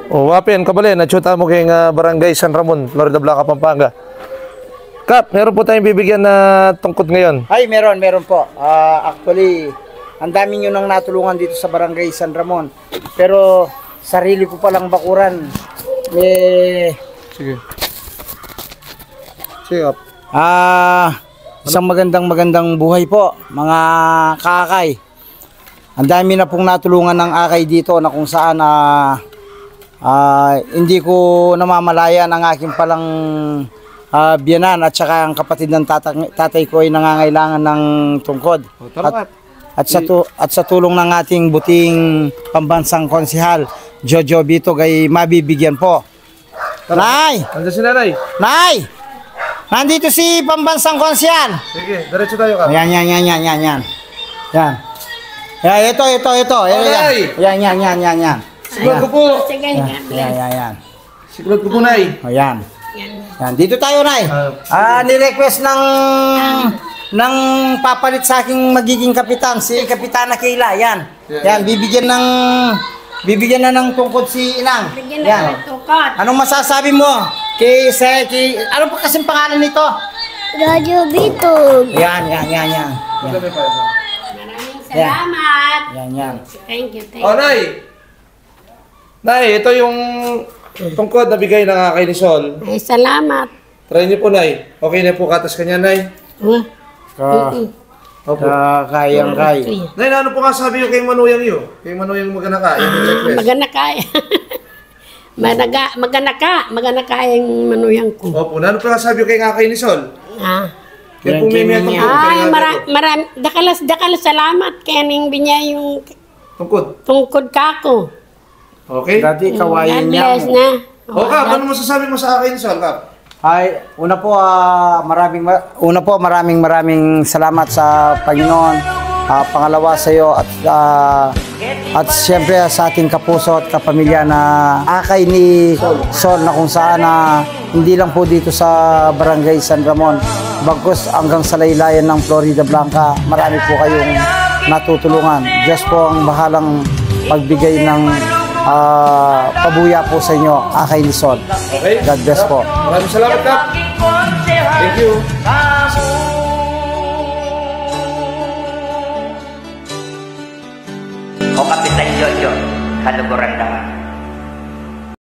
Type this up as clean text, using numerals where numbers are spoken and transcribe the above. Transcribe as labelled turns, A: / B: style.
A: O, Wapin, kabali, natsyuta mo kay Barangay San Ramon, Florida Blanca, Pampanga. Kap, meron po tayong bibigyan na tungkod ngayon.
B: Ay, meron po. Actually, ang dami nyo nang natulungan dito sa Barangay San Ramon. Pero, sarili ko palang bakuran.
A: Sige. Sige, Kap.
B: Isang magandang buhay po, mga kakay. Ang dami na pong natulungan ng akay dito na kung saan hindi ko namamalayan ang aking palang biyanan at saka ang kapatid ng tatay ko ay nangangailangan ng tungkod. At sa tulong ng ating buting pambansang konsehal, Jojo Bitog ay mabibigyan po. Nay!
A: Nandiyan si Nanay.
B: Nay! Nandito si pambansang konsehal.
A: Sige, diretso tayo, Kap.
B: Yan. Yan. Ito. Yan.
A: Siglod ko po.
B: Yan.
A: Siglod ko po, Nay.
B: Yan. Dito tayo, Nay. Ni-request ng papalit sa aking magiging kapitan, si Kapitana Kayla. Yan, bibigyan na ng tungkod si Inang. Yan. Anong masasabi mo? Ano pa kasing pangalan nito?
C: Jojo Bitog.
B: Yan.
C: Maraming salamat.
B: Yan.
C: Thank you.
A: Oh, Nay. Nay, ito yung tungkod na bigay ng kay ni Sol.
C: Ay, salamat.
A: Try niyo po, Nay. Okay na po katas kanya, Nay. Opo.
B: Kayang.
A: Nay, ano po nga sabi yung kay Manuyang yun? Kay Manuyang maganaka.
C: Maganakay. Maganaka yung manuyang ko.
A: Opo, ano po nga sabi yung kay ni Sol? Kaya po may tungkod.
C: Ay, dakalas salamat kaya ning binya yung tungkod kako.
A: Okay?
B: Dati kawayan
C: God
B: niya.
C: bless na.
A: O, Kap, ano masasabi mo sa akin ni Sol, Kap?
B: Ay, una po maraming salamat sa Panginoon. Pangalawa sa iyo at siyempre sa ating kapuso at kapamilya na akay ni Sol na kung saan hindi lang po dito sa Barangay San Ramon, bagkus hanggang sa laylayan ng Florida Blanca, marami po kayong natutulungan. Diyos po ang bahalang pagbigay ng pabuya po sa inyo, akay ni Sol.
A: Okay.
B: God bless po.
A: Maraming salamat, Kap. Thank you.
D: O Kapitan Jojo, kaluguran naman.